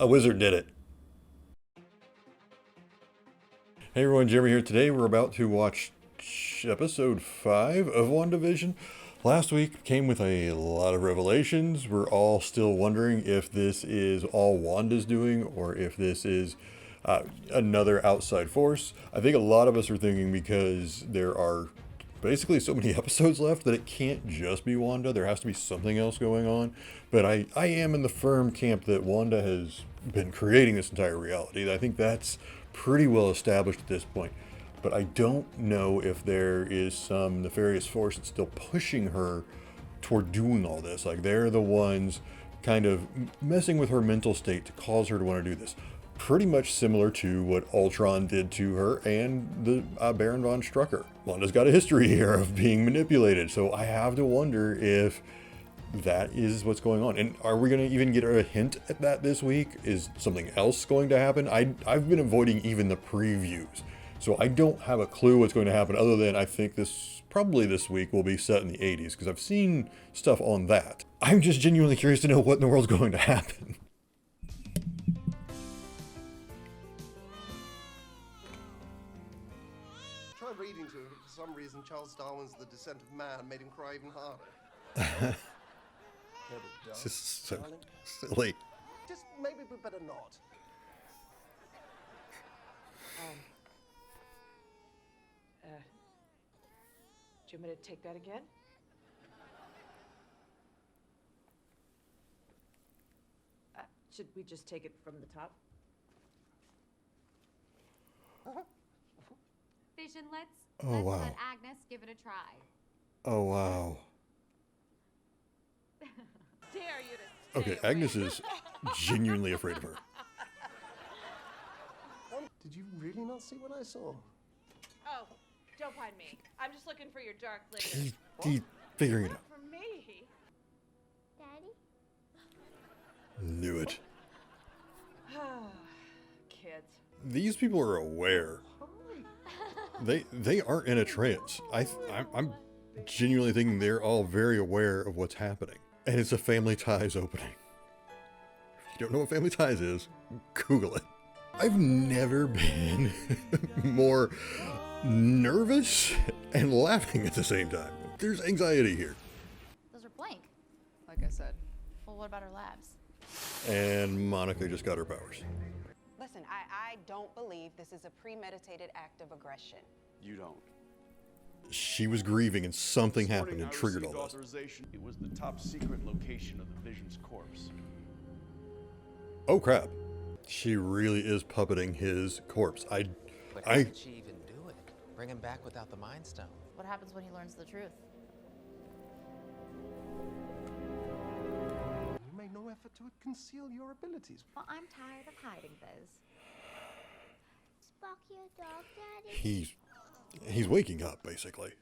A wizard did it. Hey everyone, Jeremy here. Today we're about to watch episode 5 of Wandavision. Last week came with a lot of revelations. We're all still wondering if this is all Wanda's doing or if this is another outside force. I think a lot of us are thinking because there are basically so many episodes left that it can't just be Wanda. There has to be something else going on. But I am in the firm camp that Wanda has been creating this entire reality. I think that's pretty well established at this point. But I don't know if there is some nefarious force that's still pushing her toward doing all this. Like they're the ones kind of messing with her mental state to cause her to want to do this. Pretty much similar to what Ultron did to her and the Baron von Strucker. Wanda's got a history here of being manipulated, so I have to wonder if that is what's going on. And are we going to even get a hint at that this week? Is something else going to happen? I've been avoiding even the previews, so I don't have a clue what's going to happen other than I think probably this week will be set in the 80s because I've seen stuff on that. I'm just genuinely curious to know what in the world's going to happen. Tried reading to him, but for some reason Charles Darwin's The Descent of Man made him cry even harder. It's just so silly. Just maybe we better not. Do you want me to take that again? Should we just take it from the top? Vision, let's wow. let Agnes give it a try. Oh, wow. Dare you to Okay, stay away. Agnes is genuinely afraid of her. Did you really not see what I saw? Oh, don't mind me. I'm just looking for your dark liquor. He's figuring it out. For me? Daddy? Knew it. Kids. These people are aware. They aren't in a trance. I'm genuinely thinking they're all very aware of what's happening. And it's a Family Ties opening. If you don't know what Family Ties is, Google it. I've never been more nervous and laughing at the same time. There's anxiety here. Those are blank, like I said. Well, what about our labs? And Monica just got her powers. Listen, I don't believe this is a premeditated act of aggression. You don't. She was grieving and something happened and triggered all this. Authorization. It was the top secret location of the Vision's corpse. Oh crap. She really is puppeting his corpse. But how did she even do it? Bring him back without the Mind Stone. What happens when he learns the truth? You made no effort to conceal your abilities. Well, I'm tired of hiding those. Spock your dog, Daddy? He's waking up, basically.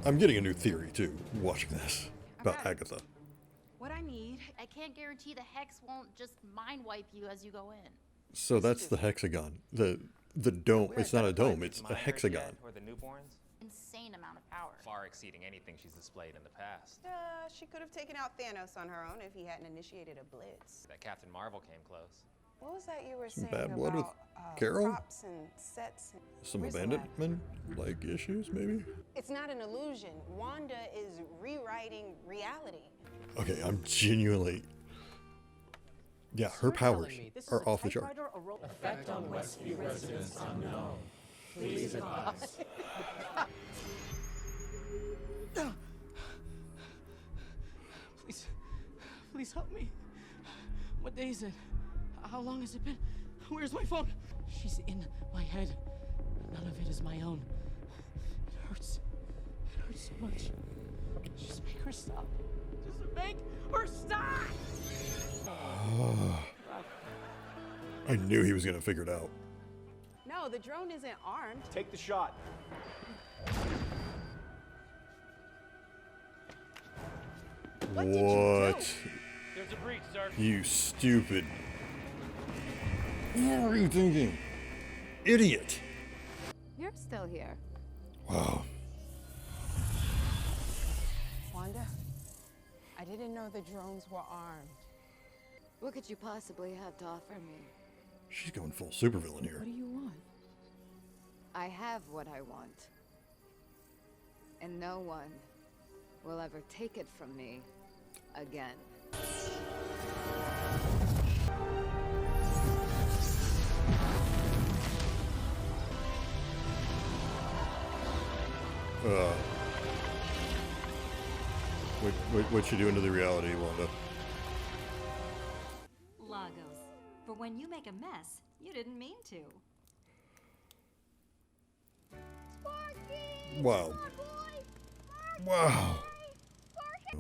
I'm getting a new theory, too, watching this, about Okay. Agatha. What I need... I can't guarantee the hex won't just mind wipe you as you go in. So that's the hexagon. The dome, it's not a dome, it's a hexagon. Or the newborns? Insane amount of power. Far exceeding anything she's displayed in the past. She could have taken out Thanos on her own if he hadn't initiated a blitz. That Captain Marvel came close. What was that you were Some saying bad blood about with Carol? props and sets? Some Where's the lab? abandonment-like issues, maybe? It's not an illusion. Wanda is rewriting reality. Okay, I'm genuinely... Yeah, her powers are off the chart. Effect on Westview residents unknown. Please advise. Please help me. What day is it? How long has it been? Where's my phone? She's in my head. None of it is my own. It hurts. It hurts so much. Just make her stop. Just make her stop! I knew he was going to figure it out. No, the drone isn't armed. Take the shot. What did you do? There's a breach, sir. You stupid. What are you thinking? Idiot. You're still here. Wow. Wanda, I didn't know the drones were armed. What could you possibly have to offer me? She's going full supervillain here. What do you want? I have what I want. And no one will ever take it from me again. What you doing to the reality, Wanda? Lagos. For when you make a mess, you didn't mean to. Sparky! Wow. Wow.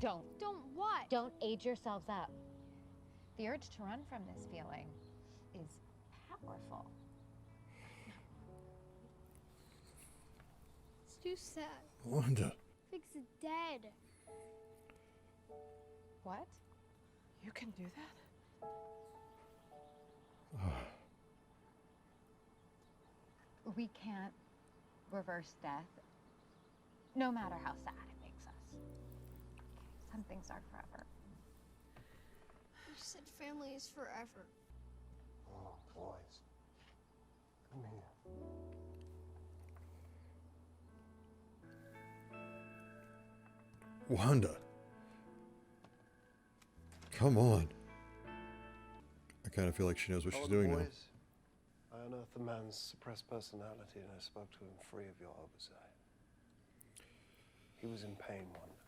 Don't what? Don't age yourselves up. The urge to run from this feeling is powerful. It's too sad. Wanda. Fix is dead. What? You can do that? We can't reverse death, no matter how sad it makes us. Some things are forever. You said family is forever. Oh, boys. Come here. Wanda. Come on. I kind of feel like she knows what she's doing now. Boys, I unearthed the man's suppressed personality and I spoke to him free of your oversight. He was in pain, Wanda.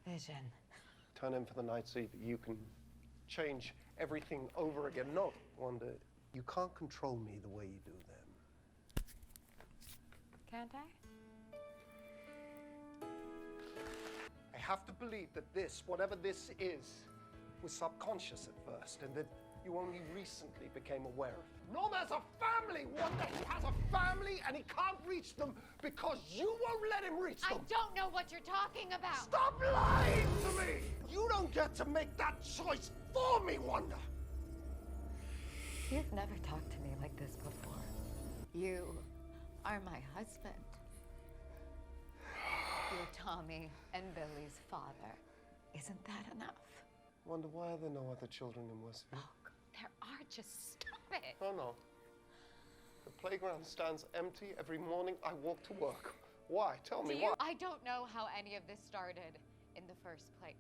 Vision. Turn in for the night so that you can change everything over again. No, Wanda, you can't control me the way you do them. Can't I? I have to believe that this, whatever this is, was subconscious at first and that you only recently became aware of it. No, there's a family, Wanda. He has a family and he can't reach them because you won't let him reach them. I don't know what you're talking about. Stop lying to me! You don't get to make that choice for me, Wanda. You've never talked to me like this before. You are my husband. You're Tommy and Billy's father. Isn't that enough? Wanda, why are there no other children in Westview? Look, there are. Just stop it. No, no. The playground stands empty every morning I walk to work. Why? Tell me why. I don't know how any of this started in the first place.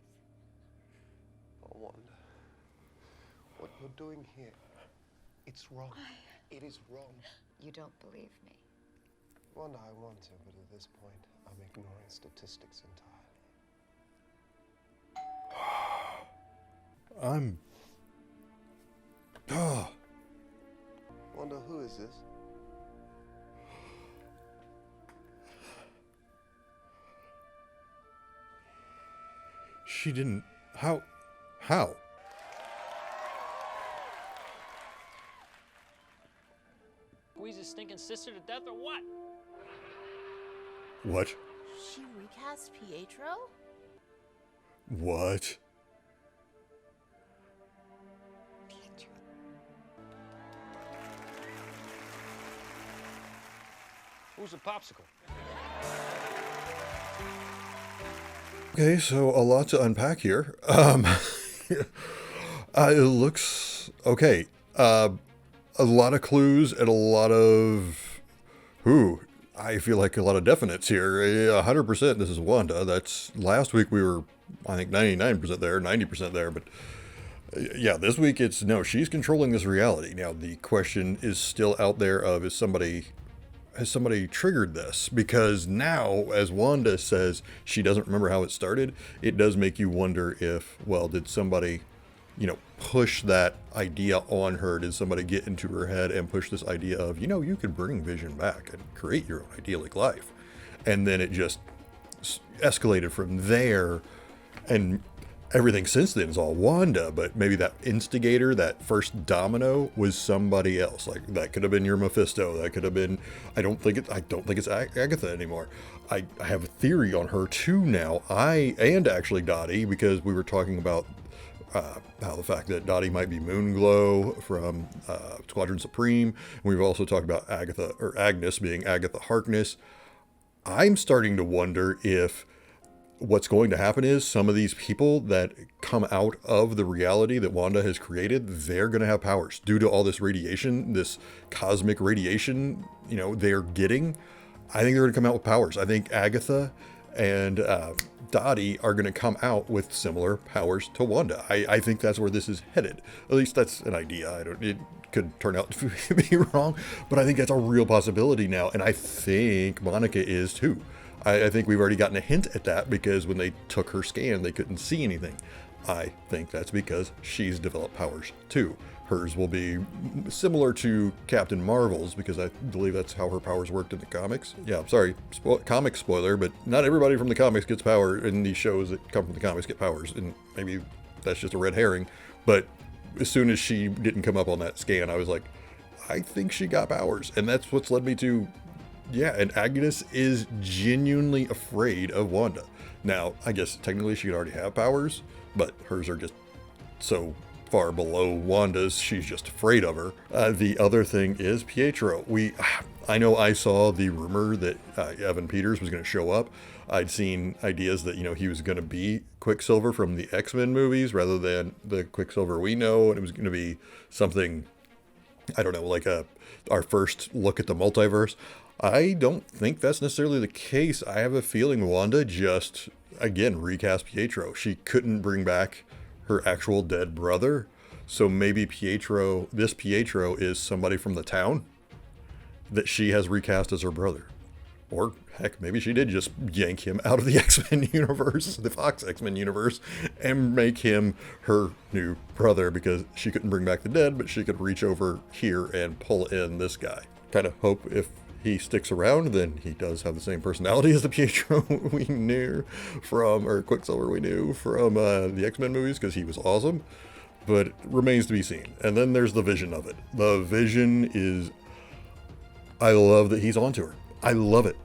Oh, Wanda. What you're doing here, it's wrong. It is wrong. You don't believe me. Wanda, I want to, but at this point, I'm ignoring statistics entirely. Wanda, who is this? She didn't. How? How? Squeeze his stinking sister to death or what? What? She recast Pietro? What? Who's a popsicle? Okay, so a lot to unpack here. It looks okay. A lot of clues and a lot of I feel like a lot of definites here. 100% this is Wanda. That's last week we were, I think, 99% there, 90% there, but yeah, this week it's no, she's controlling this reality. Now the question is still out there of has somebody triggered this? Because now, as Wanda says, she doesn't remember how it started. It does make you wonder if, well, did somebody, push that idea on her? Did somebody get into her head and push this idea of, you could bring Vision back and create your own idyllic life? And then it just escalated from there, and everything since then is all Wanda, but maybe that instigator, that first domino, was somebody else. Like that could have been your Mephisto. That could have been. I don't think it's Agatha anymore. I have a theory on her too now. And actually Dottie, because we were talking about how the fact that Dottie might be Moonglow from Squadron Supreme. And we've also talked about Agatha or Agnes being Agatha Harkness. I'm starting to wonder if what's going to happen is some of these people that come out of the reality that Wanda has created, they're going to have powers due to all this radiation, this cosmic radiation, they're getting. I think they're going to come out with powers. I think Agatha and Dottie are going to come out with similar powers to Wanda. I think that's where this is headed. At least that's an idea. It could turn out to be wrong, but I think that's a real possibility now. And I think Monica is too. I think we've already gotten a hint at that because when they took her scan, they couldn't see anything. I think that's because she's developed powers too. Hers will be similar to Captain Marvel's because I believe that's how her powers worked in the comics. Yeah, I'm sorry, comic spoiler, but not everybody from the comics gets power, and these shows that come from the comics get powers, and maybe that's just a red herring. But as soon as she didn't come up on that scan, I was like, I think she got powers, and that's what's led me to, yeah, and Agnes is genuinely afraid of Wanda. Now, I guess technically she could already have powers, but hers are just so far below Wanda's, she's just afraid of her. The other thing is Pietro. I know I saw the rumor that Evan Peters was going to show up. I'd seen ideas that, he was going to be Quicksilver from the X-Men movies rather than the Quicksilver we know, and it was going to be something, I don't know, like our first look at the multiverse. I don't think that's necessarily the case. I have a feeling Wanda just, again, recast Pietro. She couldn't bring back her actual dead brother. So maybe this Pietro is somebody from the town that she has recast as her brother. Or heck, maybe she did just yank him out of the X-Men universe, the Fox X-Men universe, and make him her new brother because she couldn't bring back the dead, but she could reach over here and pull in this guy. Kind of hope if he sticks around, then he does have the same personality as the Pietro we knew from, or Quicksilver we knew from the X-Men movies, because he was awesome, but it remains to be seen. And then there's the Vision of it. The Vision is, I love that he's onto her. I love it.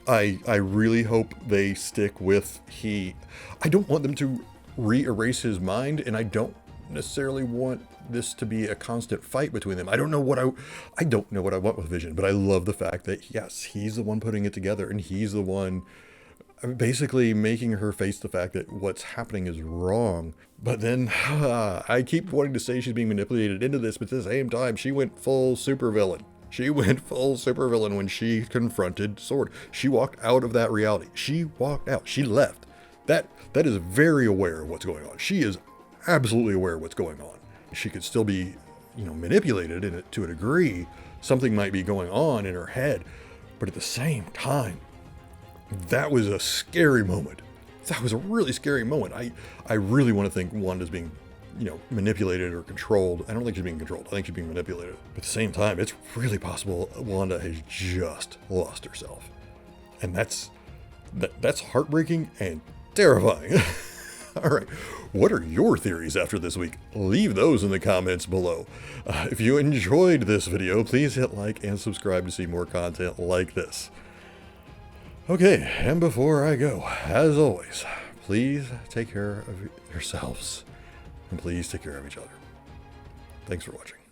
I really hope they stick with I don't want them to re-erase his mind, and I don't necessarily want this to be a constant fight between them. I don't know what I want with Vision, but I love the fact that yes, he's the one putting it together, and he's the one basically making her face the fact that what's happening is wrong. But then I keep wanting to say she's being manipulated into this, but at the same time, she went full supervillain. She went full supervillain when she confronted Sword. She walked out of that reality. She walked out. She left. That is very aware of what's going on. She is absolutely aware of what's going on. She could still be, manipulated in it to a degree. Something might be going on in her head, but at the same time, that was a scary moment. That was a really scary moment. I really want to think Wanda's being, manipulated or controlled. I don't think she's being controlled. I think she's being manipulated. But at the same time, it's really possible Wanda has just lost herself. And that's heartbreaking and terrifying. All right, what are your theories after this week? Leave those in the comments below. If you enjoyed this video, please hit like and subscribe to see more content like this. Okay, and before I go, as always, please take care of yourselves, and please take care of each other. Thanks for watching.